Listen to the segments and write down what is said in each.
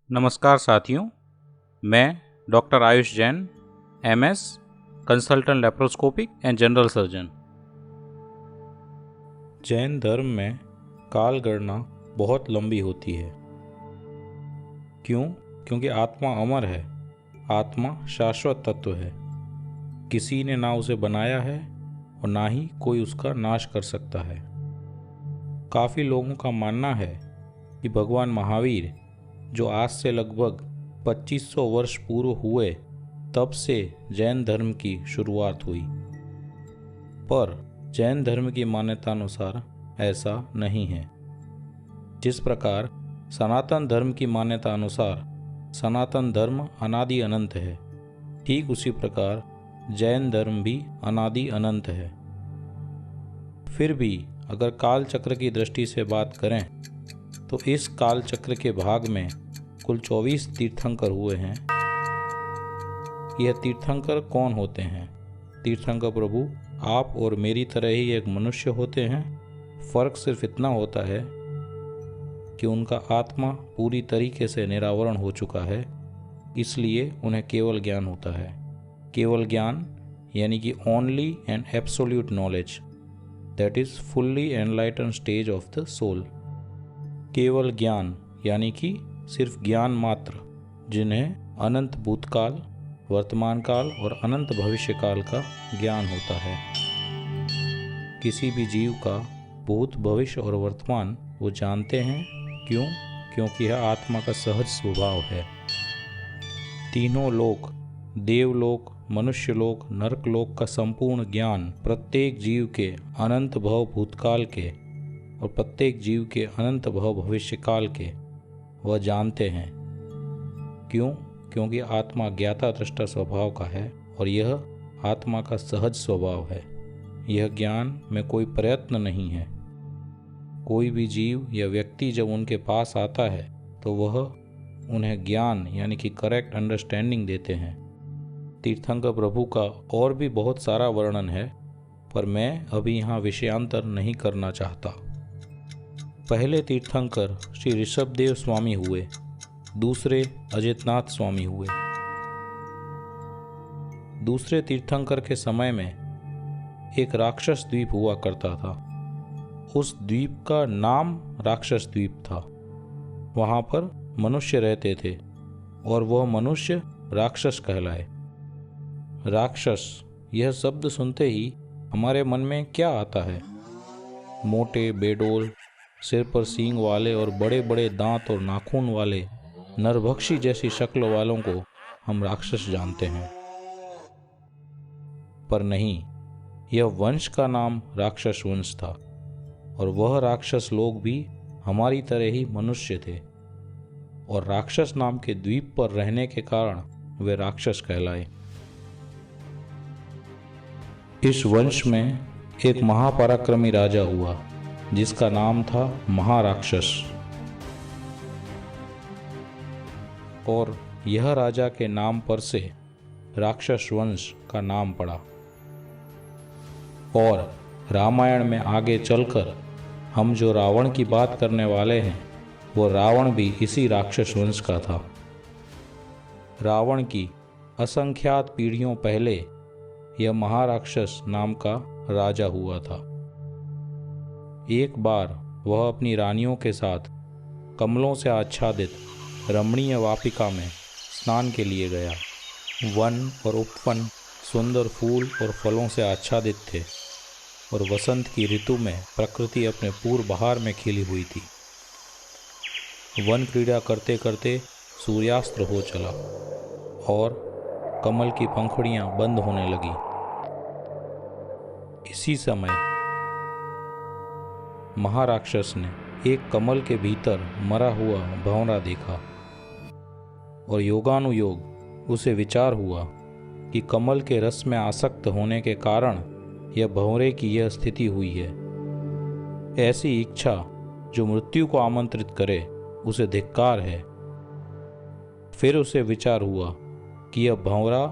नमस्कार साथियों, मैं doctor Ayush Jain, MS, consultant laparoscopic and general surgeon. Jain धर्म में काल गणना बहुत लंबी होती है। क्यों? क्योंकि आत्मा अमर है। आत्मा शाश्वत तत्व है। किसी ने ना उसे बनाया है और ना ही कोई उसका नाश कर सकता है। काफ़ी लोगों का मानना है कि भगवान महावीर, जो आज से लगभग 2500 वर्ष पूर्व हुए, तब से जैन धर्म की शुरुआत हुई। पर जैन धर्म की मान्यता अनुसार ऐसा नहीं है। जिस प्रकार सनातन धर्म की मान्यता अनुसार सनातन धर्म अनादि अनंत है, ठीक उसी प्रकार जैन धर्म भी अनादि अनंत है। फिर भी अगर काल चक्र की दृष्टि से बात करें तो इस काल चक्र के भाग में कुल 24 तीर्थंकर हुए हैं। यह तीर्थंकर कौन होते हैं? तीर्थंकर प्रभु आप और मेरी तरह ही एक मनुष्य होते हैं। फर्क सिर्फ इतना होता है कि उनका आत्मा पूरी तरीके से निरावरण हो चुका है, इसलिए उन्हें केवल ज्ञान होता है। केवल ज्ञान यानी कि only and absolute knowledge, that is fully enlighten stage of the soul. केवल ज्ञान यानी कि सिर्फ ज्ञान मात्र, जिन्हें अनंत भूतकाल, वर्तमान काल और अनंत भविष्य काल का ज्ञान होता है। किसी भी जीव का भूत, भविष्य और वर्तमान वो जानते हैं। क्यों? क्योंकि यह आत्मा का सहज स्वभाव है। तीनों लोक, देवलोक, मनुष्यलोक, नरकलोक का संपूर्ण ज्ञान प्रत्येक जीव के अनंत भव भूतकाल के और प्रत्येक जीव के अनंत भव भविष्य काल के वह जानते हैं। क्यों? क्योंकि आत्मा ज्ञाता दृष्टा स्वभाव का है और यह आत्मा का सहज स्वभाव है। यह ज्ञान में कोई प्रयत्न नहीं है। कोई भी जीव या व्यक्ति जब उनके पास आता है तो वह उन्हें ज्ञान यानी कि करेक्ट अंडरस्टैंडिंग देते हैं। तीर्थंकर प्रभु का और भी बहुत सारा वर्णन है, पर मैं अभी यहाँ विषयांतर नहीं करना चाहता। पहले तीर्थंकर श्री ऋषभदेव स्वामी हुए, दूसरे अजितनाथ स्वामी हुए। दूसरे तीर्थंकर के समय में एक राक्षस द्वीप हुआ करता था। उस द्वीप का नाम राक्षस द्वीप था। वहाँ पर मनुष्य रहते थे और वह मनुष्य राक्षस कहलाए। राक्षस, यह शब्द सुनते ही हमारे मन में क्या आता है? मोटे, बेडोल, सिर पर सींग वाले और बड़े बड़े दांत और नाखून वाले नरभक्षी जैसी शक्ल वालों को हम राक्षस जानते हैं। पर नहीं, यह वंश का नाम राक्षस वंश था और वह राक्षस लोग भी हमारी तरह ही मनुष्य थे और राक्षस नाम के द्वीप पर रहने के कारण वे राक्षस कहलाए। इस वंश में एक महापराक्रमी राजा हुआ जिसका नाम था महाराक्षस, और यह राजा के नाम पर से राक्षस वंश का नाम पड़ा। और रामायण में आगे चलकर हम जो रावण की बात करने वाले हैं, वो रावण भी इसी राक्षस वंश का था। रावण की असंख्यात पीढ़ियों पहले यह महाराक्षस नाम का राजा हुआ था। एक बार वह अपनी रानियों के साथ कमलों से आच्छादित रमणीय वाटिका में स्नान के लिए गया। वन और उपवन सुंदर फूल और फलों से आच्छादित थे और वसंत की ऋतु में प्रकृति अपने पूर्व बहार में खिली हुई थी। वन क्रीड़ा करते करते सूर्यास्त हो चला और कमल की पंखुड़ियां बंद होने लगी। इसी समय महाराक्षस ने एक कमल के भीतर मरा हुआ भंवरा देखा और योगानुयोग उसे विचार हुआ कि कमल के रस में आसक्त होने के कारण यह भंवरे की यह स्थिति हुई है। ऐसी इच्छा जो मृत्यु को आमंत्रित करे, उसे धिक्कार है। फिर उसे विचार हुआ कि यह भंवरा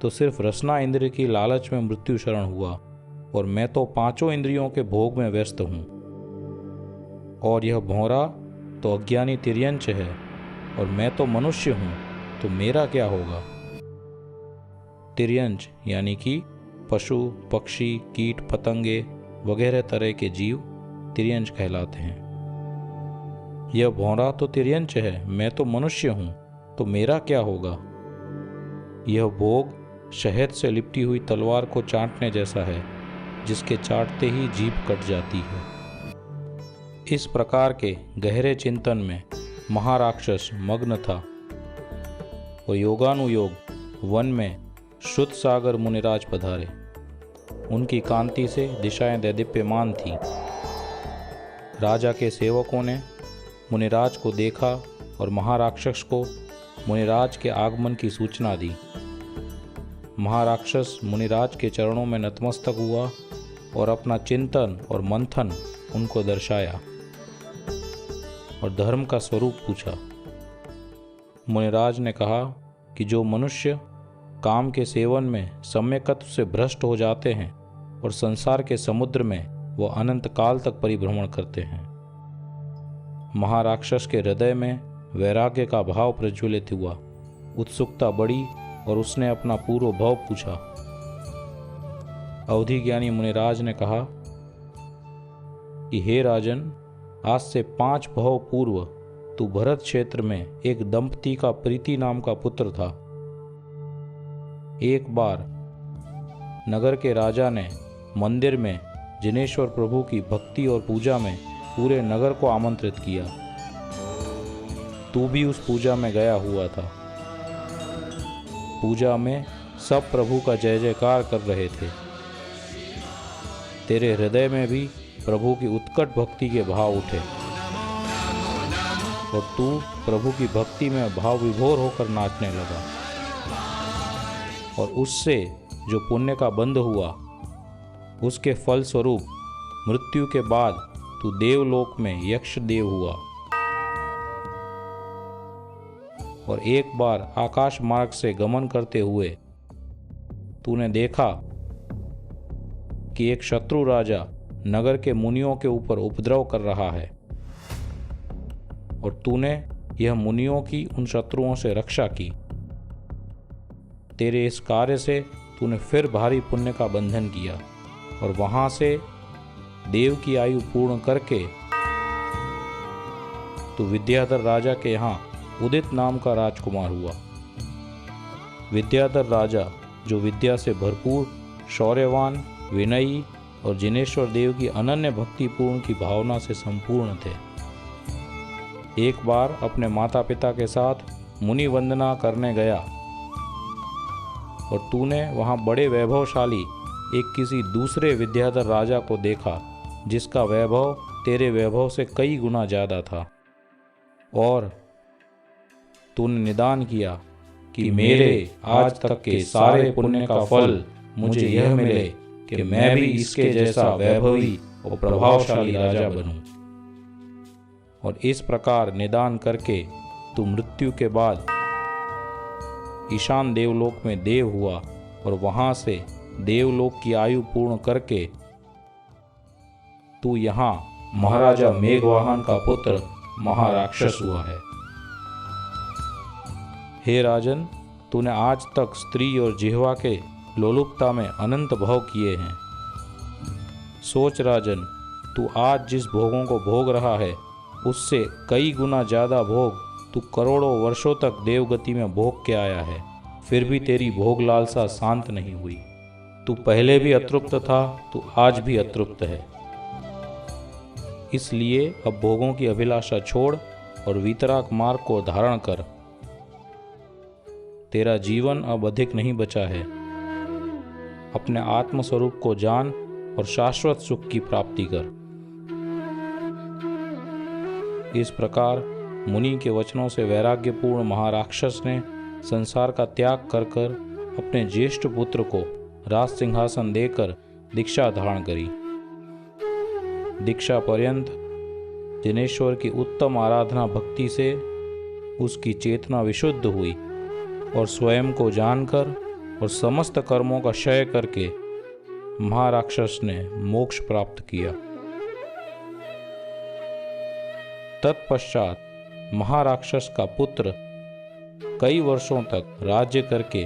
तो सिर्फ रसना इंद्रिय की लालच में मृत्यु शरण हुआ और मैं तो पांचों इंद्रियों के भोग में व्यस्त हूँ, और यह भंवरा तो अज्ञानी तिर्यंच है और मैं तो मनुष्य हूँ, तो मेरा क्या होगा। तिर्यंच यानी कि पशु, पक्षी, कीट पतंगे वगैरह तरह के जीव तिर्यंच कहलाते हैं। यह भौरा तो तिर्यंच है, मैं तो मनुष्य हूँ, तो मेरा क्या होगा। यह भोग शहद से लिपटी हुई तलवार को चाटने जैसा है, जिसके चाटते ही जीभ कट जाती है। इस प्रकार के गहरे चिंतन में महाराक्षस मग्न था और योगानुयोग वन में शुद्ध सागर मुनिराज पधारे। उनकी कांति से दिशाएं दैदीप्यमान थीं। राजा के सेवकों ने मुनिराज को देखा और महाराक्षस को मुनिराज के आगमन की सूचना दी। महाराक्षस मुनिराज के चरणों में नतमस्तक हुआ और अपना चिंतन और मंथन उनको दर्शाया और धर्म का स्वरूप पूछा। मुनिराज ने कहा कि जो मनुष्य काम के सेवन में सम्यकत्व से भ्रष्ट हो जाते हैं और संसार के समुद्र में वो अनंत काल तक परिभ्रमण करते हैं। महाराक्षस के हृदय में वैराग्य का भाव प्रज्वलित हुआ, उत्सुकता बढ़ी और उसने अपना पूर्व भाव पूछा। अवधि ज्ञानी मुनिराज ने कहा कि हे राजन, आज से 5 भव पूर्व तू भरत क्षेत्र में एक दंपति का प्रीति नाम का पुत्र था। एक बार नगर के राजा ने मंदिर में जिनेश्वर प्रभु की भक्ति और पूजा में पूरे नगर को आमंत्रित किया। तू भी उस पूजा में गया हुआ था। पूजा में सब प्रभु का जय जयकार कर रहे थे। तेरे हृदय में भी प्रभु की उत्कट भक्ति के भाव उठे और तू प्रभु की भक्ति में भाव विभोर होकर नाचने लगा और उससे जो पुण्य का बंध हुआ, उसके फल स्वरूप मृत्यु के बाद तू देवलोक में यक्ष देव हुआ और एक बार आकाश मार्ग से गमन करते हुए तूने देखा कि एक शत्रु राजा नगर के मुनियों के ऊपर उपद्रव कर रहा है और तूने यह मुनियों की उन शत्रुओं से रक्षा की। तेरे इस कार्य से तूने फिर भारी पुण्य का बंधन किया और वहां से देव की आयु पूर्ण करके तू विद्याधर राजा के यहाँ उदित नाम का राजकुमार हुआ। विद्याधर राजा जो विद्या से भरपूर, शौर्यवान, विनयी और जिनेश्वर देव की अनन्य भक्तिपूर्ण की भावना से संपूर्ण थे, एक बार अपने माता पिता के साथ मुनि वंदना करने गया और तूने वहां बड़े वैभवशाली एक किसी दूसरे विद्याधर राजा को देखा, जिसका वैभव तेरे वैभव से कई गुना ज़्यादा था और तूने निदान किया कि मेरे आज तक के सारे पुण्य का फल मुझे यह मिले कि मैं भी इसके जैसा वैभवी और प्रभावशाली राजा बनूं। और इस प्रकार निदान करके तू मृत्यु के बाद ईशान देवलोक में देव हुआ और वहां से देवलोक की आयु पूर्ण करके तू यहाँ महाराजा मेघवाहन का पुत्र महाराक्षस हुआ है। हे राजन, तूने आज तक स्त्री और जिह्वा के लोलुपता में अनंत भव किए हैं। सोच राजन, तू आज जिस भोगों को भोग रहा है उससे कई गुना ज़्यादा भोग तू करोड़ों वर्षों तक देवगति में भोग के आया है, फिर भी तेरी भोग लालसा शांत नहीं हुई। तू पहले भी अतृप्त था, तू आज भी अतृप्त है। इसलिए अब भोगों की अभिलाषा छोड़ और वीतराग मार्ग को धारण कर। तेरा जीवन अब अधिक नहीं बचा है। अपने आत्म स्वरूप को जान और शाश्वत सुख की प्राप्ति कर। इस प्रकार मुनि के वचनों से वैराग्यपूर्ण महाराक्षस ने संसार का त्याग कर कर अपने ज्येष्ठ पुत्र को राज सिंहासन देकर दीक्षा धारण करी। दीक्षा पर्यंत जिनेश्वर की उत्तम आराधना भक्ति से उसकी चेतना विशुद्ध हुई और स्वयं को जानकर और समस्त कर्मों का क्षय करके महाराक्षस ने मोक्ष प्राप्त किया। तत्पश्चात महाराक्षस का पुत्र कई वर्षों तक राज्य करके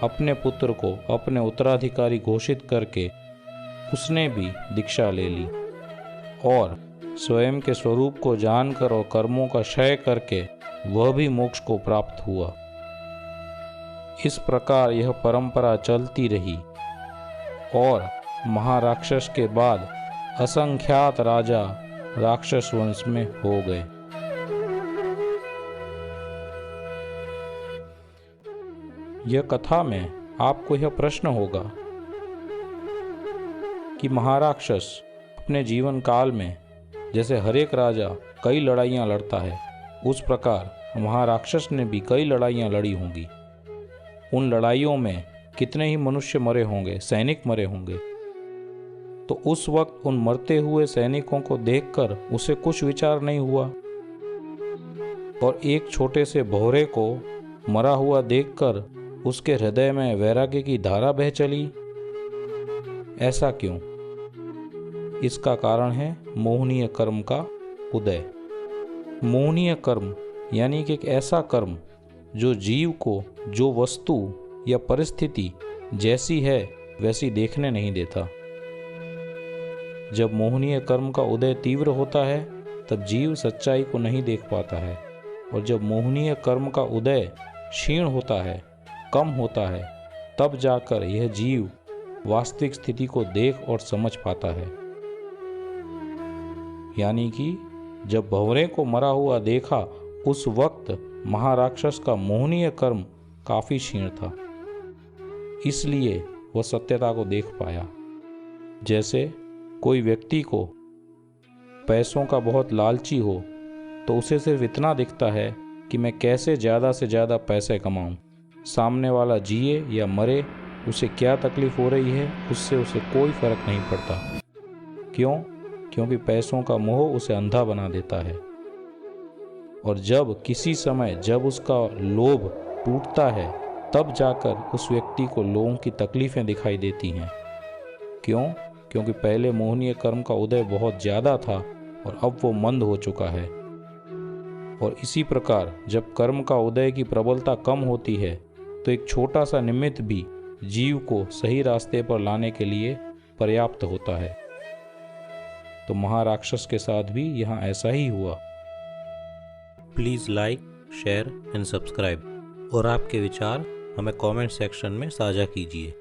अपने पुत्र को अपने उत्तराधिकारी घोषित करके उसने भी दीक्षा ले ली और स्वयं के स्वरूप को जानकर और कर्मों का क्षय करके वह भी मोक्ष को प्राप्त हुआ। इस प्रकार यह परंपरा चलती रही और महाराक्षस के बाद असंख्यात राजा राक्षस वंश में हो गए। यह कथा में आपको यह प्रश्न होगा कि महाराक्षस अपने जीवन काल में जैसे हर एक राजा कई लड़ाइयाँ लड़ता है, उस प्रकार महाराक्षस ने भी कई लड़ाइयाँ लड़ी होंगी। उन लड़ाइयों में कितने ही मनुष्य मरे होंगे, सैनिक मरे होंगे। तो उस वक्त उन मरते हुए सैनिकों को देखकर उसे कुछ विचार नहीं हुआ और एक छोटे से भौरे को मरा हुआ देखकर उसके हृदय में वैराग्य की धारा बह चली। ऐसा क्यों? इसका कारण है मोहनीय कर्म का उदय। मोहनीय कर्म यानी कि एक ऐसा कर्म जो जीव को जो वस्तु या परिस्थिति जैसी है वैसी देखने नहीं देता। जब मोहनीय कर्म का उदय तीव्र होता है तब जीव सच्चाई को नहीं देख पाता है, और जब मोहनीय कर्म का उदय क्षीण होता है, कम होता है, तब जाकर यह जीव वास्तविक स्थिति को देख और समझ पाता है। यानी कि जब भंवरे को मरा हुआ देखा उस वक्त महाराक्षस का मोहनीय कर्म काफी क्षीण था, इसलिए वह सत्यता को देख पाया। जैसे कोई व्यक्ति को पैसों का बहुत लालची हो तो उसे सिर्फ इतना दिखता है कि मैं कैसे ज़्यादा से ज़्यादा पैसे कमाऊं। सामने वाला जिए या मरे, उसे क्या तकलीफ हो रही है उससे उसे कोई फर्क नहीं पड़ता। क्यों? क्योंकि पैसों का मोह उसे अंधा बना देता है। और जब किसी समय जब उसका लोभ टूटता है तब जाकर उस व्यक्ति को लोगों की तकलीफ़ें दिखाई देती हैं। क्यों? क्योंकि पहले मोहनीय कर्म का उदय बहुत ज़्यादा था और अब वो मंद हो चुका है। और इसी प्रकार जब कर्म का उदय की प्रबलता कम होती है तो एक छोटा सा निमित्त भी जीव को सही रास्ते पर लाने के लिए पर्याप्त होता है। तो महाराक्षस के साथ भी यहाँ ऐसा ही हुआ। Please like, share and subscribe और आपके विचार हमें कमेंट सेक्शन में साझा कीजिए।